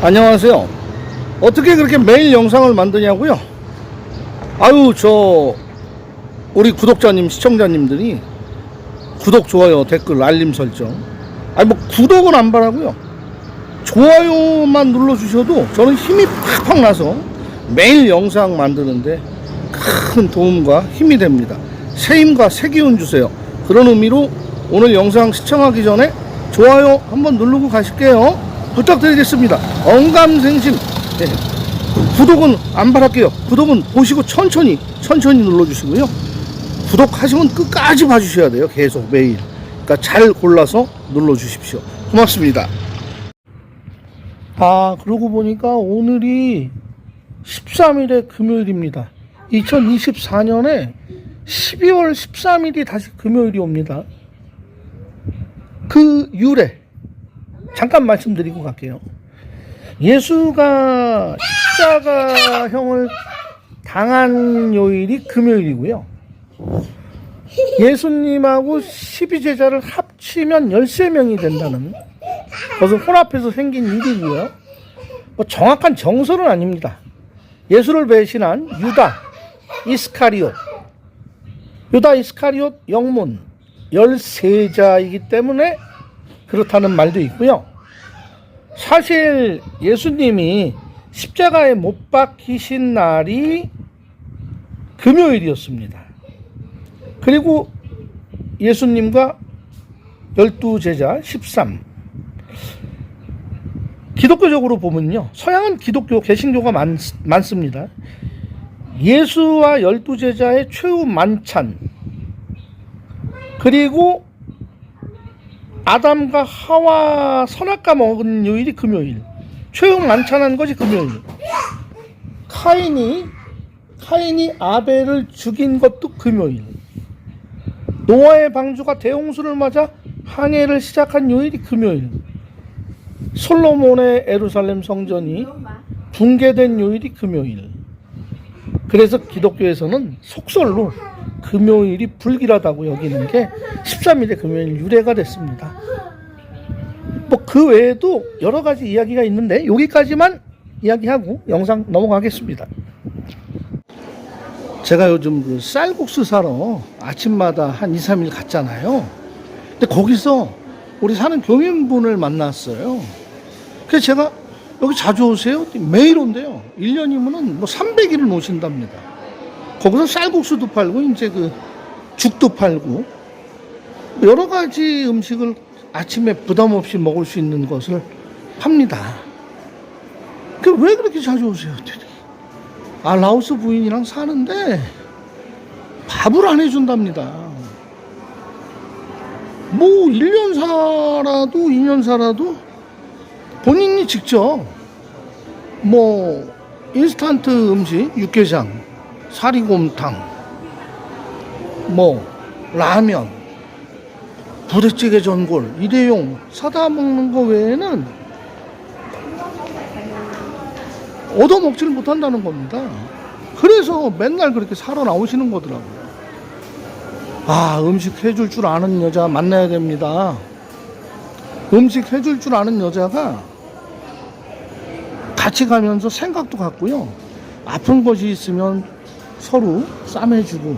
안녕하세요. 어떻게 그렇게 매일 영상을 만드냐고요? 아유, 우리 구독자님, 시청자님들이 구독, 좋아요, 댓글, 알림 설정. 아니, 뭐, 구독은 안 바라고요. 좋아요만 눌러주셔도 저는 힘이 팍팍 나서 매일 영상 만드는데 큰 도움과 힘이 됩니다. 새 힘과 새 기운 주세요. 그런 의미로 오늘 영상 시청하기 전에 좋아요 한번 누르고 가실게요. 부탁드리겠습니다. 언감생심. 네. 구독은 안 바랄게요. 구독은 보시고 천천히 눌러주시고요. 구독하시면 끝까지 봐주셔야 돼요. 계속 매일. 그러니까 잘 골라서 눌러주십시오. 고맙습니다. 그러고 보니까 오늘이 13일의 금요일입니다. 2024년에 12월 13일이 다시 금요일이 옵니다. 그 유래 잠깐 말씀드리고 갈게요. 예수가 십자가형을 당한 요일이 금요일이고요. 예수님하고 12제자를 합치면 13명이 된다는 그것은 혼합해서 생긴 일이고요. 뭐 정확한 정설은 아닙니다. 예수를 배신한 유다 이스카리옷 영문 13자이기 때문에 그렇다는 말도 있고요. 사실 예수님이 십자가에 못 박히신 날이 금요일이었습니다. 그리고 예수님과 12제자 13. 기독교적으로 보면요. 서양은 기독교, 개신교가 많습니다. 예수와 12제자의 최후 만찬. 그리고 아담과 하와 선악과 먹은 요일이 금요일. 최후 만찬한 것이 금요일. 카인이 아벨을 죽인 것도 금요일. 노아의 방주가 대홍수를 맞아 항해를 시작한 요일이 금요일. 솔로몬의 예루살렘 성전이 붕괴된 요일이 금요일. 그래서 기독교에서는 속설로 금요일이 불길하다고 여기는 게 13일의 금요일 유래가 됐습니다. 뭐 그 외에도 여러 가지 이야기가 있는데 여기까지만 이야기하고 영상 넘어가겠습니다. 제가 요즘 그 쌀국수 사러 아침마다 한 2, 3일 갔잖아요. 근데 거기서 우리 사는 교민분을 만났어요. 그래서 제가 여기 자주 오세요? 매일 온대요. 1년이면은 뭐 300일은 오신답니다. 거기서 쌀국수도 팔고 이제 그 죽도 팔고 여러 가지 음식을 아침에 부담 없이 먹을 수 있는 것을 팝니다. 왜 그렇게 자주 오세요? 라오스 부인이랑 사는데 밥을 안 해준답니다. 뭐 1년 살아도 2년 살아도 본인이 직접 뭐 인스턴트 음식, 육개장, 사리곰탕, 뭐 라면, 부대찌개 전골, 일회용 사다 먹는 거 외에는 얻어먹지를 못한다는 겁니다. 그래서 맨날 그렇게 사러 나오시는 거더라고요. 음식 해줄 줄 아는 여자 만나야 됩니다. 음식 해줄 줄 아는 여자가 같이 가면서 생각도 같고요. 아픈 것이 있으면 서로 싸매주고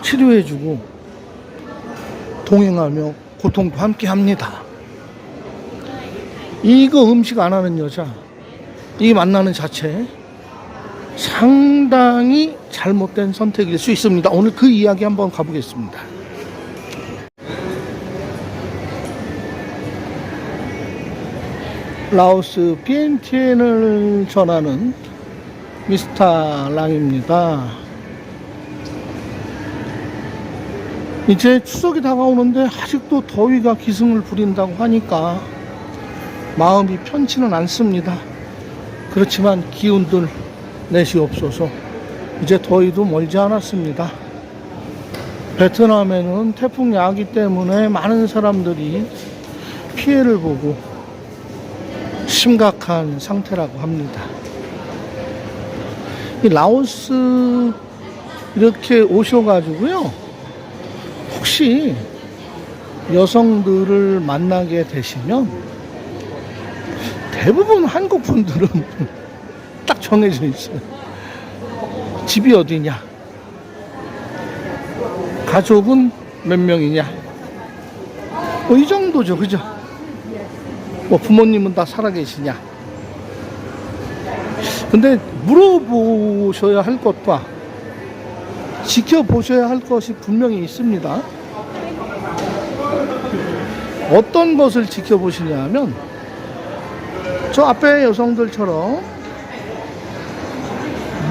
치료해주고 동행하며 고통도 함께 합니다. 이거 음식 안 하는 여자 이 만나는 자체 상당히 잘못된 선택일 수 있습니다. 오늘 그 이야기 한번 가보겠습니다. 라오스 비엔티엔을 전하는 미스터 랑입니다. 이제 추석이 다가오는데 아직도 더위가 기승을 부린다고 하니까 마음이 편치는 않습니다. 그렇지만 기운들 내시옵소서. 이제 더위도 멀지 않았습니다. 베트남에는 태풍 야기 때문에 많은 사람들이 피해를 보고 심각한 상태라고 합니다. 이 라오스 이렇게 오셔가지고요, 혹시 여성들을 만나게 되시면 대부분 한국 분들은 딱 정해져 있어요. 집이 어디냐, 가족은 몇 명이냐, 뭐 이 정도죠. 그죠? 뭐 부모님은 다 살아계시냐. 근데 물어보셔야 할 것과 지켜보셔야 할 것이 분명히 있습니다. 어떤 것을 지켜보시냐 하면, 저 앞에 여성들처럼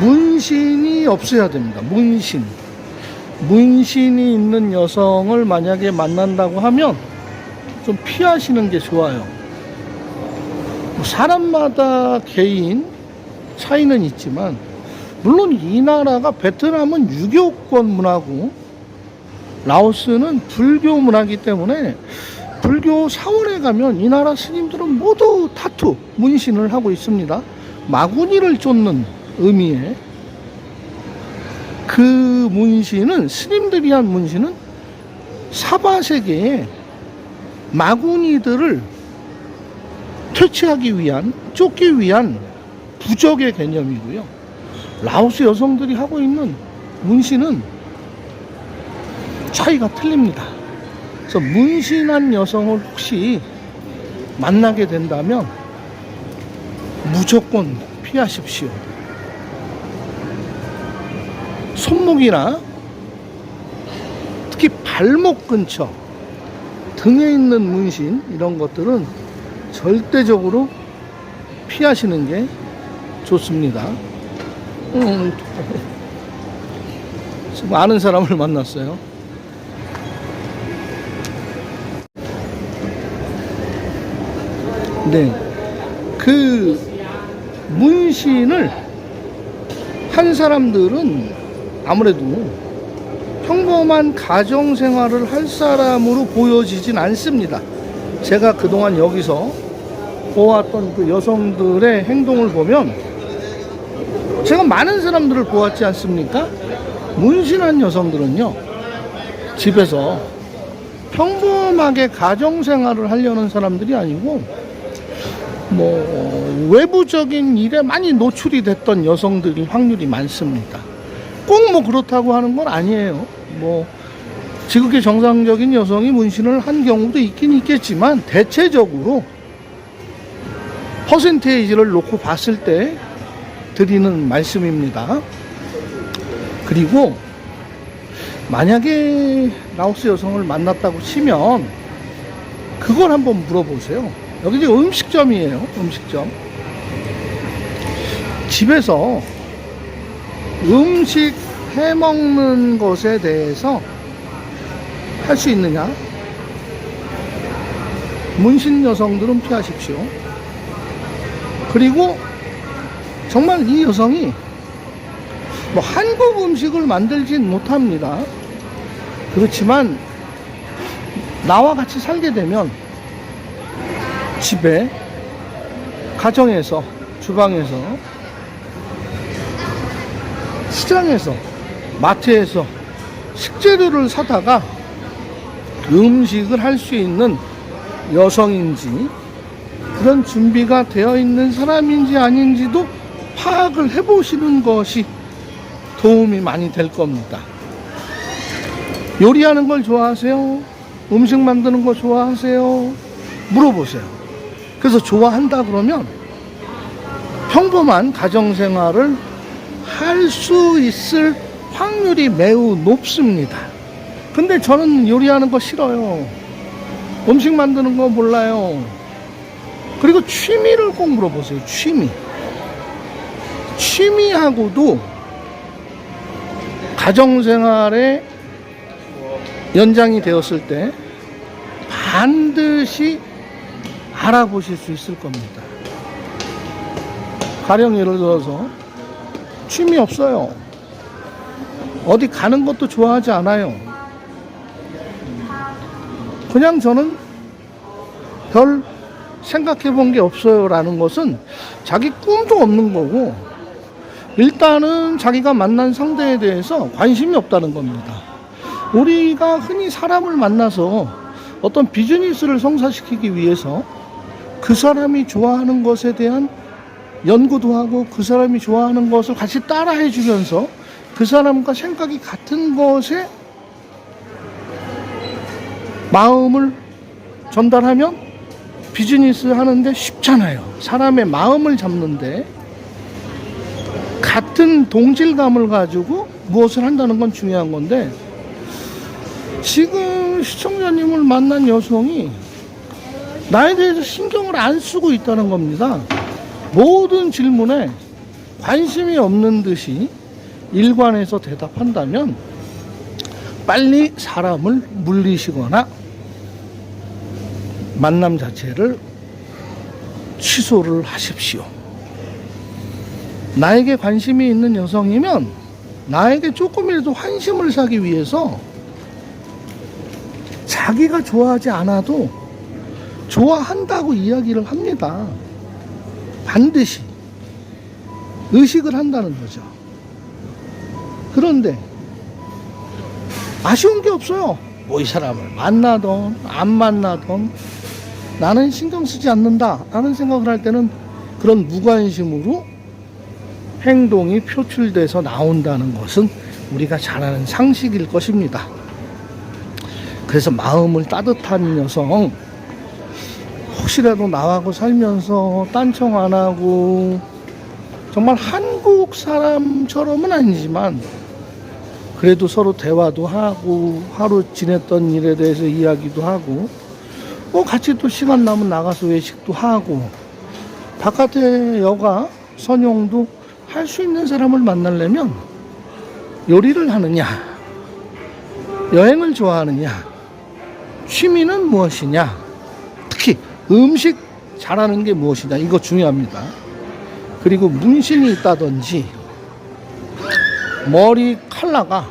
문신이 없어야 됩니다. 문신이 있는 여성을 만약에 만난다고 하면 좀 피하시는 게 좋아요. 사람마다 개인 차이는 있지만, 물론 이 나라가, 베트남은 유교권 문화고 라오스는 불교 문화이기 때문에 불교 사원에 가면 이 나라 스님들은 모두 타투, 문신을 하고 있습니다. 마구니를 쫓는 의미의 그 문신은, 스님들이 한 문신은 사바세계에 마구니들을 퇴치하기 위한, 쫓기 위한 부적의 개념이고요. 라오스 여성들이 하고 있는 문신은 차이가 틀립니다. 그래서 문신한 여성을 혹시 만나게 된다면 무조건 피하십시오. 손목이나 특히 발목 근처, 등에 있는 문신, 이런 것들은 절대적으로 피하시는 게 좋습니다. 지금 아는 사람을 만났어요. 네, 그 문신을 한 사람들은 아무래도 평범한 가정생활을 할 사람으로 보여지진 않습니다. 제가 그동안 여기서 보았던 그 여성들의 행동을 보면, 제가 많은 사람들을 보았지 않습니까? 문신한 여성들은요, 집에서 평범하게 가정생활을 하려는 사람들이 아니고, 뭐 외부적인 일에 많이 노출이 됐던 여성들이 확률이 많습니다. 꼭 뭐 그렇다고 하는 건 아니에요. 뭐 지극히 정상적인 여성이 문신을 한 경우도 있긴 있겠지만, 대체적으로 퍼센테이지를 놓고 봤을 때 드리는 말씀입니다. 그리고 만약에 라오스 여성을 만났다고 치면 그걸 한번 물어보세요. 여기 이제 음식점이에요. 음식점. 집에서 음식 해먹는 것에 대해서 할 수 있느냐? 문신 여성들은 피하십시오. 그리고 정말 이 여성이 뭐 한국 음식을 만들진 못합니다. 그렇지만 나와 같이 살게 되면 집에, 가정에서, 주방에서, 시장에서, 마트에서 식재료를 사다가 음식을 할 수 있는 여성인지, 그런 준비가 되어 있는 사람인지 아닌지도 파악을 해보시는 것이 도움이 많이 될 겁니다. 요리하는 걸 좋아하세요? 음식 만드는 거 좋아하세요? 물어보세요. 그래서 좋아한다 그러면 평범한 가정생활을 할 수 있을 확률이 매우 높습니다. 근데 저는 요리하는 거 싫어요. 음식 만드는 거 몰라요. 그리고 취미를 꼭 물어보세요. 취미하고도 가정생활에 연장이 되었을 때 반드시 알아보실 수 있을 겁니다. 가령 예를 들어서 취미 없어요. 어디 가는 것도 좋아하지 않아요. 그냥 저는 별 생각해 본 게 없어요 라는 것은 자기 꿈도 없는 거고, 일단은 자기가 만난 상대에 대해서 관심이 없다는 겁니다. 우리가 흔히 사람을 만나서 어떤 비즈니스를 성사시키기 위해서 그 사람이 좋아하는 것에 대한 연구도 하고 그 사람이 좋아하는 것을 같이 따라해 주면서 그 사람과 생각이 같은 것에 마음을 전달하면 비즈니스 하는데 쉽잖아요. 사람의 마음을 잡는데 같은 동질감을 가지고 무엇을 한다는 건 중요한 건데, 지금 시청자님을 만난 여성이 나에 대해서 신경을 안 쓰고 있다는 겁니다. 모든 질문에 관심이 없는 듯이 일관해서 대답한다면 빨리 사람을 물리시거나 만남 자체를 취소를 하십시오. 나에게 관심이 있는 여성이면 나에게 조금이라도 환심을 사기 위해서 자기가 좋아하지 않아도 좋아한다고 이야기를 합니다. 반드시 의식을 한다는 거죠. 그런데 아쉬운 게 없어요. 뭐 이 사람을 만나던 안 만나던 나는 신경 쓰지 않는다 라는 생각을 할 때는 그런 무관심으로 행동이 표출돼서 나온다는 것은 우리가 잘 아는 상식일 것입니다. 그래서 마음을 따뜻한 여성, 혹시라도 나하고 살면서 딴청 안 하고 정말 한국 사람처럼은 아니지만 그래도 서로 대화도 하고 하루 지냈던 일에 대해서 이야기도 하고 같이 또 시간 나면 나가서 외식도 하고 바깥에 여가 선용도 할 수 있는 사람을 만나려면 요리를 하느냐, 여행을 좋아하느냐, 취미는 무엇이냐, 특히 음식 잘하는 게 무엇이냐, 이거 중요합니다. 그리고 문신이 있다든지 머리 컬러가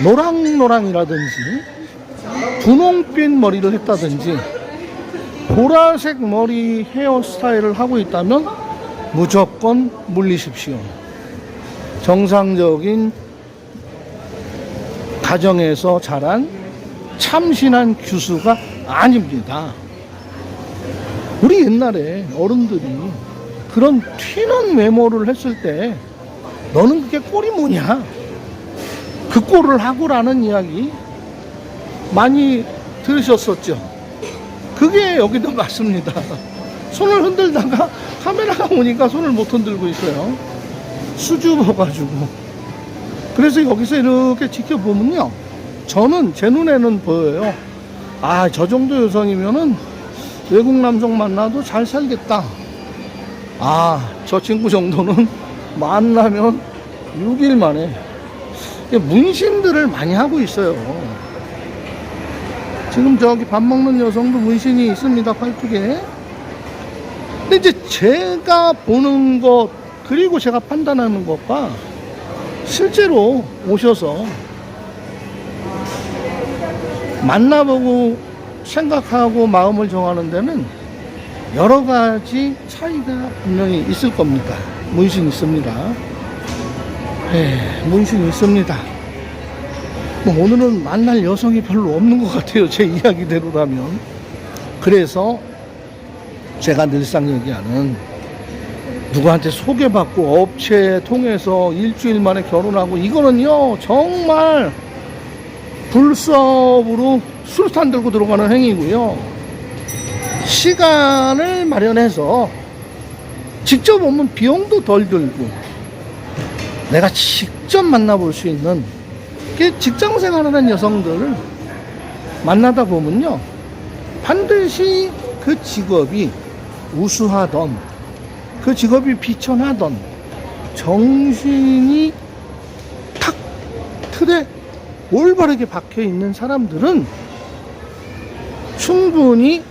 노랑노랑이라든지 분홍빛 머리를 했다든지 보라색 머리 헤어스타일을 하고 있다면 무조건 물리십시오. 정상적인 가정에서 자란 참신한 규수가 아닙니다. 우리 옛날에 어른들이 그런 튀는 외모를 했을 때 너는 그게 꼴이 뭐냐, 그 꼴을 하고라는 이야기 많이 들으셨었죠. 그게 여기도 맞습니다. 손을 흔들다가 카메라가 오니까 손을 못 흔들고 있어요. 수줍어가지고. 그래서 여기서 이렇게 지켜보면요, 저는 제 눈에는 보여요. 아, 저 정도 여성이면은 외국 남성 만나도 잘 살겠다. 아, 저 친구 정도는 만나면 6일 만에. 문신들을 많이 하고 있어요. 지금 저기 밥 먹는 여성도 문신이 있습니다. 팔뚝에. 근데 이제 제가 보는 것, 그리고 제가 판단하는 것과 실제로 오셔서 만나보고 생각하고 마음을 정하는 데는 여러 가지 차이가 분명히 있을 겁니다. 문신 있습니다. 문신 있습니다. 뭐 오늘은 만날 여성이 별로 없는 것 같아요. 제 이야기대로라면. 그래서 제가 늘상 얘기하는, 누구한테 소개받고 업체 통해서 일주일 만에 결혼하고, 이거는요 정말 불법으로 수류탄 들고 들어가는 행위고요. 시간을 마련해서 직접 오면 비용도 덜 들고 내가 직접 만나볼 수 있는, 직장 생활하는 여성들을 만나다 보면요, 반드시 그 직업이 우수하던, 그 직업이 비천하던, 정신이 탁 틀에 올바르게 박혀 있는 사람들은 충분히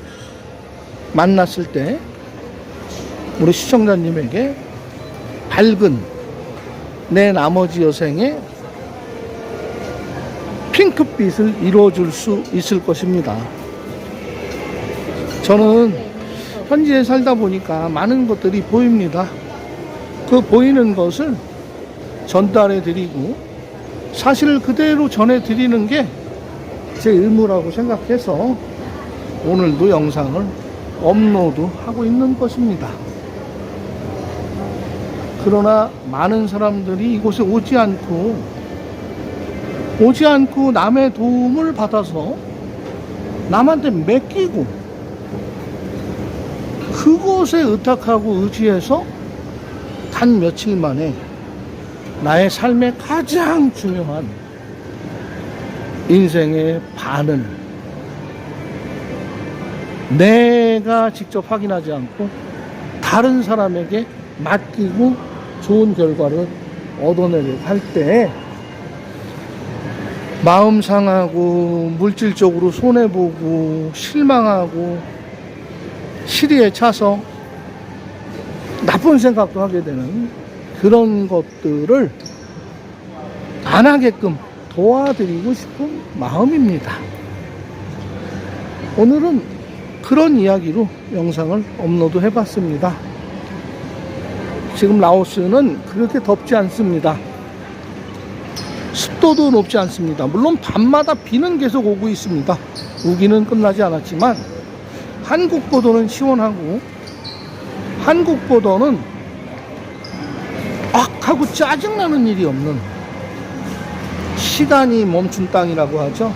만났을 때 우리 시청자님에게 밝은 내 나머지 여생의 핑크빛을 이루어줄 수 있을 것입니다. 저는 현지에 살다 보니까 많은 것들이 보입니다. 그 보이는 것을 전달해 드리고 사실을 그대로 전해 드리는 게 제 의무라고 생각해서 오늘도 영상을 업로드하고 있는 것입니다. 그러나 많은 사람들이 이곳에 오지 않고 남의 도움을 받아서 남한테 맡기고 그곳에 의탁하고 의지해서 단 며칠 만에 나의 삶의 가장 중요한 인생의 반을 내가 직접 확인하지 않고 다른 사람에게 맡기고 좋은 결과를 얻어내려고 할 때 마음 상하고 물질적으로 손해보고 실망하고 시리에 차서 나쁜 생각도 하게 되는 그런 것들을 안 하게끔 도와드리고 싶은 마음입니다. 오늘은 그런 이야기로 영상을 업로드 해봤습니다. 지금 라오스는 그렇게 덥지 않습니다. 습도도 높지 않습니다. 물론 밤마다 비는 계속 오고 있습니다. 우기는 끝나지 않았지만 한국보다는 시원하고 한국보다는 악 하고 짜증나는 일이 없는 시간이 멈춘 땅이라고 하죠.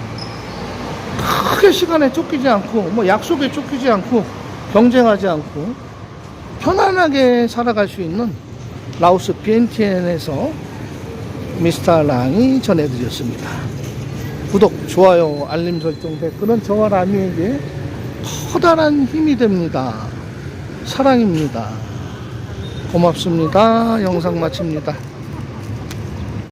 크게 시간에 쫓기지 않고 뭐 약속에 쫓기지 않고 경쟁하지 않고 편안하게 살아갈 수 있는 라오스 비엔티엔에서 미스터 랑이 전해드렸습니다. 구독, 좋아요, 알림 설정, 댓글은 저와 라미에게 커다란 힘이 됩니다. 사랑입니다. 고맙습니다. 영상 마칩니다.